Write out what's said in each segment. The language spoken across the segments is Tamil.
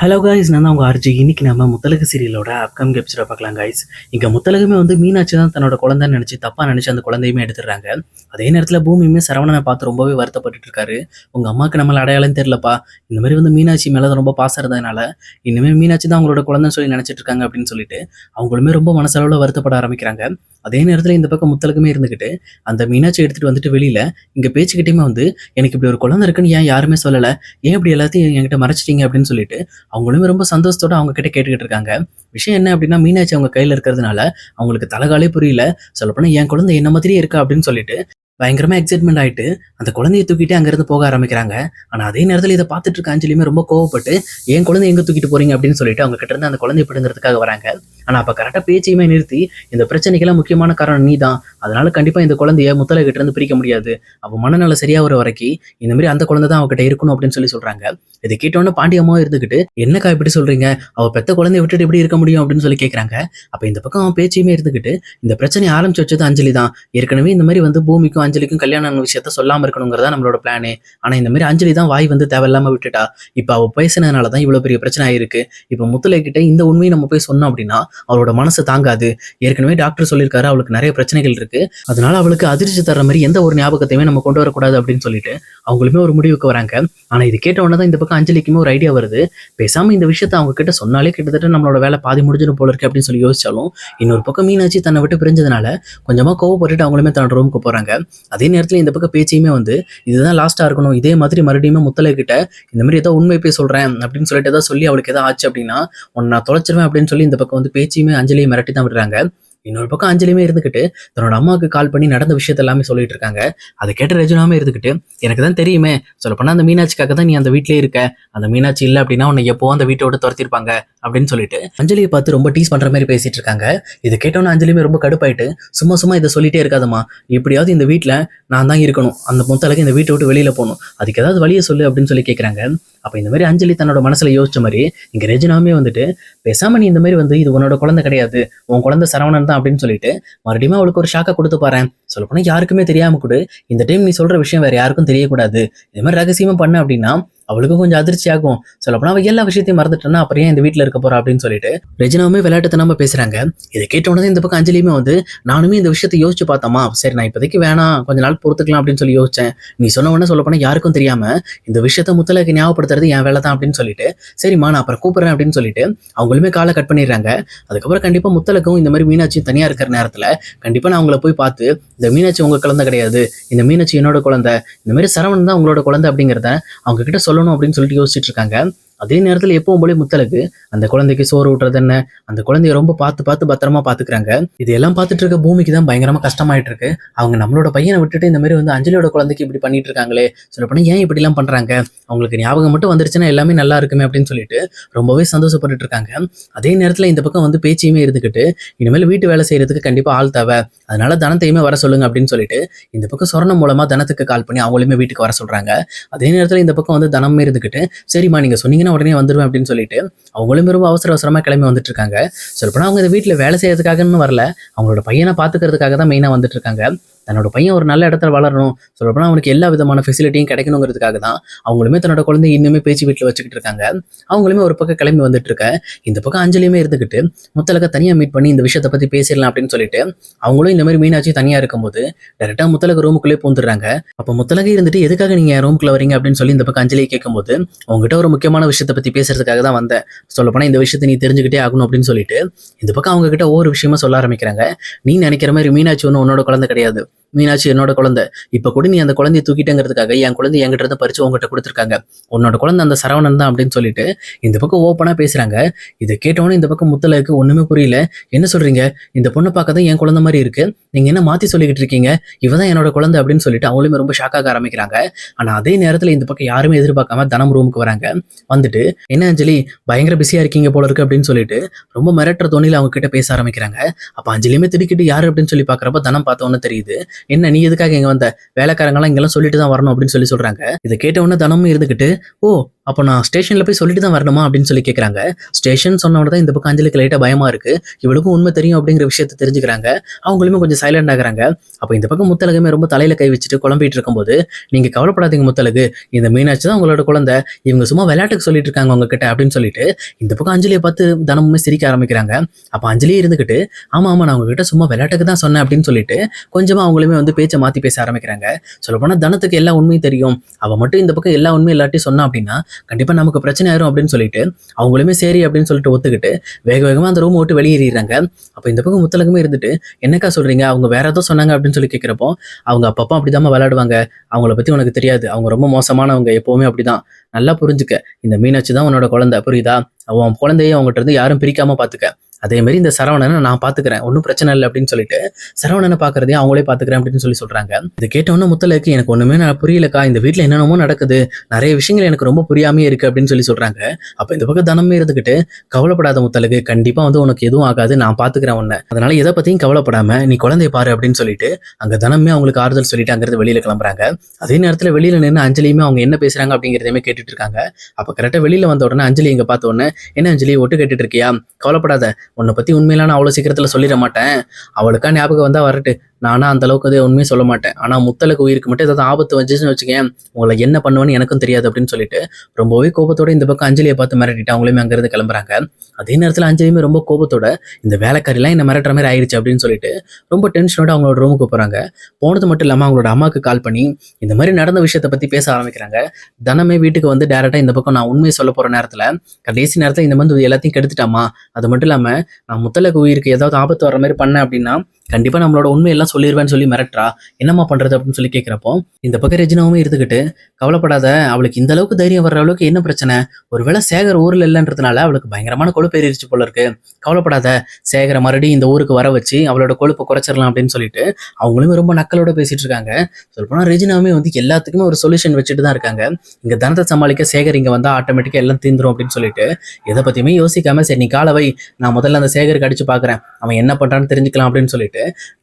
ஹலோ காய்ஸ், நான் தான் உங்கள் ஆர்ஜி. இன்னைக்கு நம்ம முத்தலகு சீரியலோட அப்கமிங் எபிசோட பார்க்கலாம் காய்ஸ். இங்கே முத்தலகுமே வந்து மீனாட்சி தான் தன்னோட குழந்தைன்னு நினச்சி தப்பாக நினச்சி அந்த குழந்தையுமே எடுத்துடுறாங்க. அதே நேரத்தில் பூமியுமே சரவணனை பார்த்து ரொம்பவே வருத்தப்பட்டுட்டு இருக்காரு. உங்கள் அம்மாவுக்கு நம்மள அடையாளம் தெரிலப்பா, இந்த மாதிரி வந்து மீனாட்சி மேலே ரொம்ப பாசம் இருந்ததுனால இனிமேல் மீனாட்சி தான் அவங்களோட குழந்தைன்னு சொல்லி நினச்சிட்டு இருக்காங்க அப்படின்னு சொல்லிட்டு அவங்களுமே ரொம்ப மனசளவில் வருத்தப்பட ஆரம்பிக்கிறாங்க. அதே நேரத்தில் இந்த பக்கம் முத்தலகுமே இருந்துக்கிட்டு அந்த மீனாட்சி எடுத்துகிட்டு வந்துட்டு வெளியில் இங்கே பேச்சுக்கிட்டேயுமே வந்து எனக்கு இப்படி ஒரு குழந்தை இருக்குன்னு ஏன் யாருமே சொல்லலை, ஏன் இப்படி எல்லாத்தையும் என்கிட்ட மறைச்சிட்டீங்க அப்படின்னு சொல்லிட்டு அவங்களுமே ரொம்ப சந்தோஷத்தோட அவங்க கிட்ட கேட்டுக்கிட்டு இருக்காங்க. விஷயம் என்ன அப்படின்னா, மீனாட்சி அவங்க கையில இருக்கிறதுனால அவங்களுக்கு தலைகாலே புரியல. சொல்லப்போனா என் குழந்தை என்ன மாதிரியே இருக்கா அப்படின்னு சொல்லிட்டு பயங்கரமா எக்ஸைட்மெண்ட் ஆயிட்டு அந்த குழந்தைய தூக்கிட்டு அங்கிருந்து போக ஆரம்பிக்கிறாங்க. ஆனா அதே நேரத்தில் இதை பார்த்துட்டு இருக்க அஞ்சலியுமே ரொம்ப கோவப்பட்டு என் குழந்தை எங்க தூக்கிட்டு போறீங்க அப்படின்னு சொல்லிட்டு அவங்க கிட்ட இருந்து அந்த குழந்தைய பிடுங்கிறதுக்காக வராங்க. ஆனா அப்ப கரெக்டா பேச்சையுமே நிறுத்தி இந்த பிரச்சனைக்கெல்லாம் முக்கியமான காரணம் நீ தான், அதனால கண்டிப்பா இந்த குழந்தைய முத்தலை கிட்ட இருந்து பிரிக்க முடியாது, அவ மனநல சரியா வர வரைக்கும் இந்த மாதிரி அந்த குழந்தை தான் அவகிட்ட இருக்கணும் அப்படின்னு சொல்லி சொல்றாங்க. இதை கேட்டோன்னு பாண்டியம்மாவும் இருந்துகிட்டு என்னக்கா இப்படி சொல்றீங்க, அவ பெத்த குழந்தைய விட்டுட்டு எப்படி இருக்க முடியும் அப்படின்னு சொல்லி கேட்கறாங்க. அப்ப இந்த பக்கம் அவன் பேச்சையுமே இருந்துகிட்டு இந்த பிரச்சனையை ஆரம்பிச்சு வச்சது அஞ்சலி தான், ஏற்கனவே இந்த மாதிரி வந்து பூமிக்கும் அஞ்சலிக்கும் கல்யாணம் விஷயத்த சொல்லாம இருக்கணுங்கிறதா நம்மளோட பிளானு. ஆனா இந்த மாதிரி அஞ்சலி தான் வாய் வந்து தேவையில்லாம விட்டுட்டா. இப்ப அவ பேசினதுனாலதான் இவ்வளவு பெரிய பிரச்சனை ஆயிருக்கு. இப்ப முத்துலை கிட்ட இந்த உண்மையை நம்ம போய் சொன்னோம் அப்படின்னா அவளோட மனசு தாங்காது. ஏற்கனவே டாக்டர் சொல்லியிருக்காரு அவளுக்கு நிறைய பிரச்சனைகள் இருக்கு, அதனால அவளுக்கு அதிர்ச்சி தர்ற மாதிரி எந்த ஒரு ஞாபகத்தையுமே நம்ம கொண்டு வரக்கூடாது அப்படின்னு சொல்லிட்டு அவங்களுமே ஒரு முடிவுக்கு வராங்க. ஆனா இது கேட்ட உடனே தான் இந்த பக்கம் அஞ்சலிக்குமே ஒரு ஐடியா வருது. பேசாம இந்த விஷயத்த அவங்க கிட்ட சொன்னாலே கிட்டத்தட்ட நம்மளோட வேலை பாதி முடிஞ்சிடும் போல இருக்கு அப்படின்னு சொல்லி யோசிச்சாலும் இன்னொரு பக்கம் மீனாட்சி தன்னை விட்டு பிரிஞ்சதுனால கொஞ்சமா கோவப்பட்டுட்டு அவங்களுமே தன்னோட ரூமுக்கு போறாங்க. அதே நேரத்துல இந்த பக்கம் பேச்சையுமே வந்து இதுதான் லாஸ்டா இருக்கணும், இதே மாதிரி மறுபடியும் முத்தலை கிட்ட இந்த மாதிரி ஏதோ உண்மை போய் சொல்றேன் அப்படின்னு சொல்லிட்டு ஏதாவது சொல்லி அவளுக்கு ஏதாவது ஆச்சு அப்படின்னா உன்னை நான் தொலைச்சிருவேன் அப்படின்னு சொல்லி இந்த பக்கம் வந்து பேச்சையுமே அஞ்சலியை மிரட்டி தான் விடுறாங்க. இன்னொரு பக்கம் அஞ்சலியுமே இருந்துகிட்டு தன்னோட அம்மாவுக்கு கால் பண்ணி நடந்த விஷயத்த எல்லாமே சொல்லிட்டு இருக்காங்க. அதை கேட்ட ரஜினாமே இருந்துகிட்டு எனக்கு தான் தெரியுமே, சொல்லப்போனா அந்த மீனாட்சிக்காக தான் நீ அந்த வீட்லயே இருக்க, அந்த மீனாட்சி இல்லை அப்படின்னா உன்னை எப்போ அந்த வீட்டோட துரத்திருப்பாங்க அப்படின்னு சொல்லிட்டு அஞ்சலியை பார்த்து ரொம்ப டீஸ் பண்ற மாதிரி பேசிட்டு இருக்காங்க. இதை கேட்டோன்னு அஞ்சலியுமே ரொம்ப கடுப்பாயிட்டு சும்மா இதை சொல்லிட்டே இருக்காதம்மா, எப்படியாவது இந்த வீட்டுல நான் தான் இருக்கணும், அந்த முத்தளவுக்கு இந்த வீட்டை விட்டு வெளியில போகணும், அதுக்கு ஏதாவது வழியை சொல்லு அப்படின்னு சொல்லி கேட்கறாங்க. அப்ப இந்த மாதிரி அஞ்சலி தன்னோட மனசுல யோசிச்ச மாதிரி இங்க ரெஜினாமே வந்துட்டு பேசாம நீ இந்த மாதிரி வந்து இது உன்னோட குழந்தை கிடையாது, உன் குழந்தை சரவணன் தான் அப்படின்னு சொல்லிட்டு மறுபடியும் அவளுக்கு ஒரு ஷாக்கை கொடுத்து பாரு. சொல்லப்போனா யாருக்குமே தெரியாம கூட இந்த டைம் நீ சொல்ற விஷயம் வேற யாருக்கும் தெரியக்கூடாது, இது மாதிரி ரகசியமா பண்ண அப்படின்னா அவளுக்கும் கொஞ்சம் அதிர்ச்சி ஆகும். சொல்லப்போனா அவ எல்லா விஷயத்தையும் மறந்துட்டேன்னா அப்புறம் ஏன் இந்த வீட்டுல இருக்க போறா அப்படின்னு சொல்லிட்டு ரெஜினாவுமே விளையாட்டுத்தனமா பேசுறாங்க. இதை கேட்ட உடனே இந்த பக்கம் அஞ்சலியுமே வந்து நானுமே இந்த விஷயத்தை யோசிச்சு பார்த்தோமா, சரி நான் இப்போதைக்கு வேணாம் கொஞ்ச நாள் பொறுத்துக்கலாம் அப்படின்னு சொல்லி யோசிச்சேன், நீ சொன்ன உடனே சொல்லப்போனா யாருக்கும் தெரியாம இந்த விஷயத்த முத்தலைக்கு ஞாபகப்படுத்துறது என் வேலை தான் அப்படின்னு சொல்லிட்டு சரிம்மா நான் அப்புறம் கூப்பிடுறேன் அப்படின்னு சொல்லிட்டு அவங்களுமே காலை கட் பண்ணிடுறாங்க. அதுக்கப்புறம் கண்டிப்பா முத்தலக்கும் இந்த மாதிரி மீனாட்சியும் தனியா இருக்கிற நேரத்துல கண்டிப்பா நான் அவங்கள போய் பார்த்து இந்த மீனாட்சி உங்க குழந்தை கிடையாது, இந்த மீனாட்சி என்னோட குழந்தை, இந்த மாதிரி சரவணன் தான் உங்களோட குழந்தை அப்படிங்கிறத அவங்க கிட்ட சொல்லணும் அப்படின்னு சொல்லிட்டு யோசிச்சுட்டு இருக்காங்க. அதே நேரத்தில் எப்பவும் போல முத்தலுக்கு அந்த குழந்தைக்கு சோறு ஊட்டுறது என்ன, அந்த குழந்தைய ரொம்ப பார்த்து பத்திரமா பாத்துக்கிறாங்க. இதெல்லாம் பார்த்துட்டு இருக்க பூமிக்கு தான் பயங்கரமா கஷ்டமாயிட்டு இருக்கு. அவங்க நம்மளோட பையனை விட்டுட்டு இந்த மாதிரி வந்து அஞ்சலியோட குழந்தைக்கு இப்படி பண்ணிட்டு இருக்காங்களே, சொல்லப்போனா ஏன் இப்படி எல்லாம் பண்றாங்க, அவங்களுக்கு ஞாபகம் மட்டும் வந்துருச்சுன்னா எல்லாமே நல்லா இருக்குமே அப்படின்னு சொல்லிட்டு ரொம்பவே சந்தோஷப்பட்டுட்டு இருக்காங்க. அதே நேரத்துல இந்த பக்கம் வந்து பேச்சையுமே இருந்துக்கிட்டு இனிமேல் வீட்டு வேலை செய்யறதுக்கு கண்டிப்பா ஆள் தேவை, அதனால தனத்தையுமே வர சொல்லுங்க அப்படின்னு சொல்லிட்டு இந்த பக்கம் சொரணம் மூலமா தனத்துக்கு கால் பண்ணி அவங்களுமே வீட்டுக்கு வர சொல்றாங்க. அதே நேரத்துல இந்த பக்கம் வந்து தனமே இருந்துக்கிட்டு சரிம்மா நீங்க சொன்னீங்க உடனே வந்துருவேன் அப்படின்னு சொல்லிட்டு அவங்களும் ரொம்ப அவசரமா கிளம்பி வந்துட்டு இருக்காங்க. சொல்லப்போனா அவங்க இந்த வீட்டுல வேலை செய்யறதுக்காகன்னு வரல, அவங்களோட பையனை பாத்துக்கிறதுக்காக தான் மெயினா வந்துட்டு இருக்காங்க. தன்னோட பையன் ஒரு நல்ல இடத்துல வளரணும், சொல்லப்போனா அவனுக்கு எல்லா விதமான ஃபெசிலிட்டியும் கிடைக்கணுங்கிறதுக்காக தான் அவங்களுமே தன்னோட குழந்தை இன்னுமே பேச்சு வீட்டில் வச்சுக்கிட்டு இருக்காங்க. அவங்களுமே ஒரு பக்கம் கிளம்பி வந்துட்டு இருக்க இந்த பக்கம் அஞ்சலியுமே இருந்துக்கிட்டு முத்தலக்க தனியா மீட் பண்ணி இந்த விஷயத்தை பத்தி பேசிடலாம் அப்படின்னு சொல்லிட்டு அவங்களும் இந்த மாதிரி மீனாட்சி தனியா இருக்கும்போது டைரக்டா முத்தலக ரூமுக்குள்ளே பூந்துடுறாங்க. அப்ப முத்தலக இருந்துட்டு எதுக்காக நீங்க ரூமுக்குள்ள வரீங்க அப்படின்னு சொல்லி இந்த பக்கம் அஞ்சலியை கேட்கும்போது உங்ககிட்ட ஒரு முக்கியமான விஷயத்தை பத்தி பேசுறதுக்காக தான் வந்தேன், சொல்லப்போனா இந்த விஷயத்தை நீ தெரிஞ்சுக்கிட்டே ஆகணும் அப்படின்னு சொல்லிட்டு இந்த பக்கம் அவங்க கிட்ட ஒவ்வொரு விஷயமா சொல்ல ஆரம்பிக்கிறாங்க. நீ நினைக்கிற மாதிரி மீனாட்சி ஒன்றும் உன்னோட குழந்தை கிடையாது, மீனாட்சி என்னோட குழந்தை, இப்ப கூட நீ அந்த குழந்தைய தூக்கிட்டேங்கிறதுக்காக என் குழந்தை என்கிட்ட இருந்து பறிச்சு உங்ககிட்ட கொடுத்துருக்காங்க, உன்னோட குழந்தை அந்த சரவணன் தான் அப்படின்னு சொல்லிட்டு இந்த பக்கம் ஓப்பனா பேசுறாங்க. இதை கேட்டவொன்னே இந்த பக்கம் முத்தலுக்கு ஒண்ணுமே புரியல. என்ன சொல்றீங்க, இந்த பொண்ணை பார்க்க தான் என் குழந்தை மாதிரி இருக்கு, நீங்க என்ன மாத்தி சொல்லிக்கிட்டு இருக்கீங்க, இவதான் என்னோட குழந்தை அப்படின்னு சொல்லிட்டு அவங்களுமே ரொம்ப ஷாக்காக ஆரம்பிக்கிறாங்க. ஆனா அதே நேரத்துல இந்த பக்கம் யாருமே எதிர்பார்க்காம தனம் ரூமுக்கு வராங்க. வந்துட்டு என்ன அஞ்சலி பயங்கர பிஸியா இருக்கீங்க போல இருக்கு அப்படின்னு சொல்லிட்டு ரொம்ப மிரட்டுற தோணியில அவங்க கிட்ட பேச ஆரம்பிக்கிறாங்க. அப்ப அஞ்சலியுமே திடுக்கிட்டு யாரு அப்படின்னு சொல்லி பாக்குறப்ப தனம் பார்த்தோன்னு தெரியுது. என்ன நீ எதுக்காக இங்க வந்த, வேலைக்காரங்களாம் இங்கெல்லாம் சொல்லிட்டு தான் வரணும் அப்படின்னு சொல்லி சொல்றாங்க. இதை கேட்ட உடனே தனமும் இருந்துகிட்டு ஓ அப்போ நான் ஸ்டேஷன்ல போய் சொல்லிட்டு தான் வரணுமா அப்படின்னு சொல்லி கேட்குறாங்க. ஸ்டேஷன் சொன்ன உடனே தான் இந்த பக்கம் அஞ்சலிக்கு லைட்டாக பயமா இருக்கு. இவளுக்கும் உண்மை தெரியும் அப்படிங்கிற விஷயத்த தெரிஞ்சுக்கிறாங்க. அவங்களுமே கொஞ்சம் சைலண்ட் ஆகுறாங்க. அப்போ இந்த பக்கம் முத்தழகுமே ரொம்ப தலையில கை வச்சுட்டு குழம்பிட்டு இருக்கும்போது, நீங்க கவலைப்படாதீங்க முத்தழகு, இந்த மீனாட்சி தான் உங்களோட குழந்தை, இவங்க சும்மா விளையாட்டுக்கு சொல்லிட்டு இருக்காங்க உங்ககிட்ட அப்படின்னு சொல்லிட்டு இந்த பக்கம் அஞ்சலியை பார்த்து தனமுமே சிரிக்க ஆரம்பிக்கிறாங்க. அப்போ அஞ்சலியே இருந்துகிட்டு, ஆமா ஆமா நான் உங்ககிட்ட சும்மா விளையாட்டுக்கு தான் சொன்னேன் அப்படின்னு சொல்லிட்டு கொஞ்சமா அவங்களுமே வந்து பேச்சை மாத்தி பேச ஆரம்பிக்கிறாங்க. சொல்லப்போனா தனத்துக்கு எல்லா உண்மையும் தெரியும். அவ மட்டும் இந்த பக்கம் எல்லா உண்மையும் எல்லாத்தையும் சொன்னா அப்படின்னா கண்டிப்பா நமக்கு பிரச்சனை ஆயிரும் அப்படின்னு சொல்லிட்டு அவங்களுமே சரி அப்படின்னு சொல்லிட்டு ஒத்துக்கிட்டு வேக வேகமா அந்த ரூம் விட்டு வெளியேறாங்க. அப்போ இந்த பக்கம் முத்தழகுமே இருந்துட்டு, என்னக்கா சொல்றீங்க, அவங்க வேற ஏதோ சொன்னாங்க அப்படின்னு சொல்லி கேட்கிறப்போ, அவங்க அப்பப்போ அப்படிதாம்மா விளையாடுவாங்க, அவங்கள பத்தி உனக்கு தெரியாது, அவங்க ரொம்ப மோசமானவங்க, எப்பவுமே அப்படிதான், நல்லா புரிஞ்சுக்க, இந்த மீனாட்சி தான் உன்னோட குழந்தை, புரியுதா, அவன் குழந்தைய அவங்ககிட்ட இருந்து யாரும் பிரிக்காம பாத்துக்க, அதே மாதிரி இந்த சரவணனை நான் பாத்துக்கிறேன், ஒன்றும் பிரச்சனை இல்லை அப்படின்னு சொல்லிட்டு சரவணனை பாக்குறதையும் அவங்களே பாத்துக்கிறேன் அப்படின்னு சொல்லி சொல்றாங்க. இது கேட்டவொன்னே முத்தழகுக்கு, எனக்கு ஒண்ணுமே நான் புரியலக்கா, இந்த வீட்டுல என்னென்னமோ நடக்குது, நிறைய விஷயங்கள் எனக்கு ரொம்ப புரியாமே இருக்கு அப்படின்னு சொல்லி சொல்றாங்க. அப்ப இந்த பக்கம் தனமே இருந்துகிட்டு, கவலைப்படாத முத்தழகு, கண்டிப்பா வந்து உனக்கு எதுவும் ஆகாது, நான் பாத்துக்கிறேன் உன்னை, அதனால எதை பத்தியும் கவலைப்படாம நீ குழந்தைய பாரு அப்படின்னு சொல்லிட்டு அங்க தனமே அவங்களுக்கு ஆறுதல் சொல்லிட்டு அங்கிருந்து வெளியில கிளம்புறாங்க. அதே நேரத்துல வெளியில நின்று அஞ்சலியுமே அவங்க என்ன பேசுறாங்க அப்படிங்கிறதையுமே கேட்டுட்டு இருக்காங்க. அப்ப கரெக்டா வெளியில வந்த உடனே அஞ்சலி இங்க பார்த்த உடனே, என்ன அஞ்சலி ஒட்டு கேட்டுட்டு இருக்கியா, கவலைப்படாத, உன்னை பத்தி உண்மையில நான் அவ்வளவு சீக்கிரத்துல சொல்லிட மாட்டேன், அவளுக்கா ஞாபகம் வந்தா வரட்டு, நானா அந்த அளவுக்கு வந்து உண்மையை சொல்ல மாட்டேன், ஆனா முத்தழகு உயிருக்கு மட்டும் ஏதாவது ஆபத்து வந்துச்சுன்னு வச்சுக்கேன், உங்களை என்ன பண்ணுவேன்னு எனக்கும் தெரியாது அப்படின்னு சொல்லிட்டு ரொம்பவே கோபத்தோட இந்த பக்கம் அஞ்சலியை பார்த்து மிரட்டிட்டு அவங்களுமே அங்கிருந்து கிளம்புறாங்க. அதே நேரத்துல அஞ்சலியுமே ரொம்ப கோபத்தோட, இந்த வேலைக்காரிலாம் என்ன மிரட்டுற மாதிரி ஆயிடுச்சு அப்படின்னு சொல்லிட்டு ரொம்ப டென்ஷனோட அவங்களோட ரூமுக்கு போறாங்க. போனது மட்டும் இல்லாம அவங்களோட அம்மாவுக்கு கால் பண்ணி இந்த மாதிரி நடந்த விஷயத்தை பத்தி பேச ஆரம்பிக்கிறாங்க. தனமே வீட்டுக்கு வந்து டைரக்டா இந்த பக்கம் நான் உண்மையை சொல்ல போற நேரத்துல கடைசி நேரத்துல இந்த மாதிரி எல்லாத்தையும் கெடுத்துட்டாமா, அது மட்டும் இல்லாம நான் முத்தழகு உயிருக்கு ஏதாவது ஆபத்து வர மாதிரி பண்ணேன் அப்படின்னா கண்டிப்பா நம்மளோட உண்மையெல்லாம் சொல்லிடுவேன்னு சொல்லி மிரட்டுறா, என்னம்மா பண்றது அப்படின்னு சொல்லி கேட்கிறப்போ இந்த பக்கம் ரெஜினாவுமே இருந்துகிட்டு, கவலைப்படாத, அவளுக்கு இந்த அளவுக்கு தைரியம் வர்ற அளவுக்கு என்ன பிரச்சனை, ஒருவேளை சேகர் ஊர்ல இல்லைன்றதுனால அவளுக்கு பயங்கரமான கொழுப்பு ஏறிடுச்சு போல இருக்கு, கவலைப்படாத, சேகரை மறுபடியும் இந்த ஊருக்கு வர வச்சு அவளோட கொழுப்பை குறைச்சிடலாம் அப்படின்னு சொல்லிட்டு அவங்களுமே ரொம்ப நக்கலோட பேசிட்டு இருக்காங்க. சொல்லப்போனா ரெஜினாவுமே வந்து எல்லாத்துக்குமே ஒரு சொல்யூஷன் வச்சுட்டு தான் இருக்காங்க. இங்க தனத்தை சமாளிக்க சேகர் இங்க வந்தா ஆட்டோமேட்டிக்கா எல்லாம் தீந்துரும் அப்படின்னு சொல்லிட்டு எதை பத்தியுமே யோசிக்காம, சரி நீ காலவை, நான் முதல்ல அந்த சேகருக்கு அடிச்சு பாக்குறேன், அவன் என்ன பண்றான்னு தெரிஞ்சுக்கலாம் அப்படின்னு சொல்லிட்டு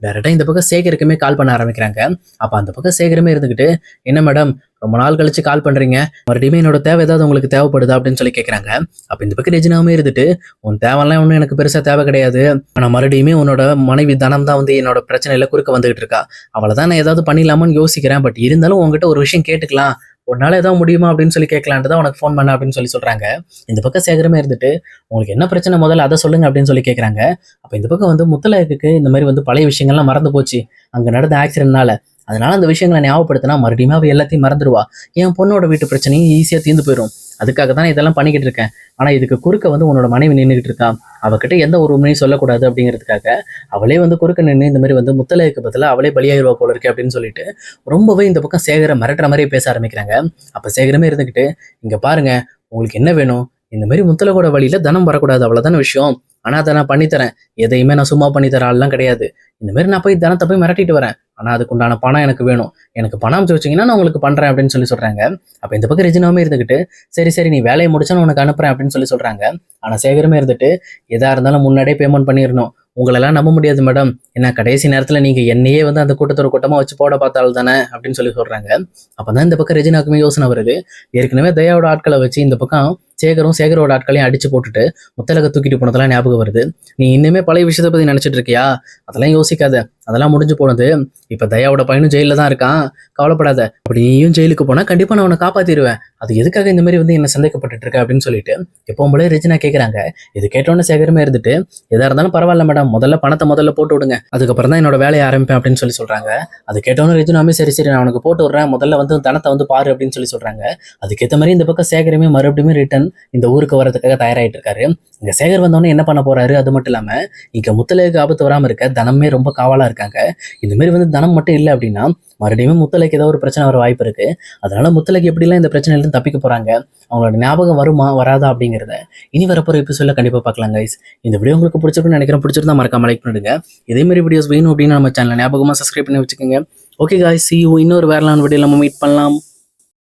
டைரக்டா இந்த பக்கம் சேகருக்குமே கால் பண்ண ஆரம்பிக்கிறாங்க. அப்ப அந்த பக்கம் சேகருமே இருந்துகிட்டு, என்ன மேடம் ரொம்ப நாள் கழிச்சு கால் பண்றீங்க, மறுபடியும் என்னோட தேவை ஏதாவது உங்களுக்கு தேவைப்படுதா அப்படின்னு சொல்லி கேட்கறாங்க. அப்ப இந்த பக்கம் ரெஜினாவுமே இருந்துட்டு, உன் தேவைலாம் ஒன்றும் எனக்கு பெருசா தேவை கிடையாது, ஆனா மறுபடியுமே உன்னோட மனைவி தனம் தான் வந்து என்னோட பிரச்சனையில குறுக்க வந்துகிட்டு இருக்கா, அவளை தான் நான் ஏதாவது பண்ணிடலாமான்னு யோசிக்கிறேன், பட் இருந்தாலும் உங்ககிட்ட ஒரு விஷயம் கேட்டுக்கலாம், உன்னால ஏதாவது முடியுமா அப்படின்னு சொல்லி கேட்கலான்ட்டு தான் உனக்கு ஃபோன் பண்ண அப்படின்னு சொல்லி சொல்றாங்க. இந்த பக்கம் சேகரமே இருந்துட்டு, உங்களுக்கு என்ன பிரச்சனை முதல்ல அதை சொல்லுங்க அப்படின்னு சொல்லி கேட்கறாங்க. அப்ப இந்த பக்கம் வந்து முத்தழகுக்கு இந்த மாதிரி வந்து பழைய விஷயங்கள்லாம் மறந்து போச்சு அங்க நடந்த ஆக்சிடென்ட்னால, அதனால அந்த விஷயங்களை ஞாபகப்படுத்தினா மறுபடியும் அவ எல்லாத்தையும் மறந்துடுவா, என் பொண்ணோட வீட்டு பிரச்சனையும் ஈஸியா தீர்ந்து போயிடும், அதுக்காக தான் இதெல்லாம் பண்ணிக்கிட்டு இருக்கேன், ஆனா இதுக்கு குறுக்க வந்து உன்னோட மனைவி நின்றுகிட்டு இருக்கா, அவகிட்ட எந்த ஒரு உண்மையும் சொல்லக்கூடாது அப்படிங்கிறதுக்காக அவளே வந்து குறுக்க நின்று இந்த மாதிரி வந்து முத்தழகுக்கு பதிலா அவளே பலியாயிருவா போல இருக்கு அப்படின்னு சொல்லிட்டு ரொம்பவே இந்த பக்கம் சேகரை மிரட்டுற மாதிரியே பேச ஆரம்பிக்கிறாங்க. அப்ப சேகரமே இருந்துகிட்டு, இங்க பாருங்க, உங்களுக்கு என்ன வேணும், இந்த மாதிரி முத்தழகோட வழியில தனம் வரக்கூடாது, அவ்வளவுதான விஷயம், ஆனா அதை நான் பண்ணித்தரேன், எதையுமே நான் சும்மா பண்ணித்தர ஆள்லாம் கிடையாது, இந்த மாதிரி நான் போய் தனத்தை போய் மிரட்டிட்டு வரேன், ஆனா அதுக்கு உண்டான பணம் எனக்கு வேணும், எனக்கு பணம் அமைச்சு வச்சிங்கன்னா நான் உங்களுக்கு பண்றேன் அப்படின்னு சொல்லி சொல்றாங்க. அப்ப இந்த பக்கம் ரெஜினாவுமே இருந்துகிட்டு, சரி சரி நீ வேலையை முடிச்சா நான் உனக்கு அனுப்புறேன் அப்படின்னு சொல்லி சொல்றாங்க. ஆனா சேகரமே இருந்துட்டு, எதா இருந்தாலும் முன்னாடியே பேமெண்ட் பண்ணிடணும், உங்களெல்லாம் நம்ப முடியாது மேடம், ஏன்னா கடைசி நேரத்துல நீங்க என்னையே வந்து அந்த கூட்டத்தோட கூட்டமா வச்சு போட பார்த்தால் தானே அப்படின்னு சொல்லி சொல்றாங்க. அப்பதான் இந்த பக்கம் ரெஜினாக்குமே யோசனை வருது, ஏற்கனவே தயாவோட ஆட்களை வச்சு இந்த பக்கம் சேகரும் சேகரோட ஆட்களையும் அடிச்சு போட்டுட்டு முத்தழகை தூக்கிட்டு போனதெல்லாம் ஞாபகம் வருது, நீ இன்னுமே பழைய விஷயத்தை பத்தி நினைச்சிட்டு இருக்கியா, அதெல்லாம் யோசிக்காத, அதெல்லாம் முடிஞ்சு போனது, இப்ப தயாவோட பையனும் ஜெயில தான் இருக்கான், கவலைப்படாத, அப்படி நீயும் ஜெயிலுக்கு போனா கண்டிப்பா நான் உன்னை காப்பாத்திடுவேன், அது எதுக்காக இந்த மாதிரி வந்து என்ன சந்தேகப்பட்டு இருக்க அப்படின்னு சொல்லிட்டு எப்பவும் போல ரெஜினா கேட்கறாங்க. இது கேட்டோன்னு சேகரமே இருந்துட்டு, எதா இருந்தாலும் பரவாயில்ல மேடம், முதல்ல பணத்தை முதல்ல போட்டு விடுங்க, அதுக்கப்புறம் தான் என்னோட வேலையை ஆரம்பிப்பேன் அப்படின்னு சொல்லி சொல்றாங்க. அது கேட்டோன்னு ரெஜினாமே சரி சரி நான் உனக்கு போட்டு விடுறேன், முதல்ல வந்து தனத்தை வந்து பாரு அப்படின்னு சொல்லி சொல்றாங்க. அதுக்கேற்ற மாதிரி இந்த பக்கம் சேகரமே மறுபடியும் ரிட்டர்ன் இந்த ஊருக்கு வரதுக்காக தயாராயிட்டு இருக்காரு. இங்க சேகர் வந்தோடனே என்ன பண்ண போறாரு, அது மட்டும் இல்லாம இங்க முத்தழகுக்கு ஆபத்து வராம இருக்க தனமே ரொம்ப காவலா இருக்காங்க. இந்த மாதிரி வந்து தனம் மட்டும் இல்லை அப்படின்னா மறுபடியும் முத்தழகுக்கு ஏதாவது ஒரு பிரச்சனை வர வாய்ப்பு இருக்கு, அதனால முத்தழகு எப்படிலாம் இந்த பிரச்சனையில இருந்து தப்பிக்க போறாங்க, அவங்களோட ஞாபகம் வருமா வராதா அப்படிங்கிறத இனி வரப்போற எபிசோட்ல கண்டிப்பா பார்க்கலாம் கைஸ். இந்த வீடியோ உங்களுக்கு பிடிச்சிருக்குன்னு நினைக்கிறேன், பிடிச்சிருந்தா மறக்காம லைக் பண்ணிடுங்க, இதே மாதிரி வீடியோஸ் வேணும் அப்படின்னு நம்ம சேனல் ஞாபகமா சப்ஸ்கிரைப் பண்ணி வச்சுக்கோங்க. ஓகே காய்ஸ், see you இன்னொரு வேறலான வீடியோல நம்ம மீட் பண்ணலாம்.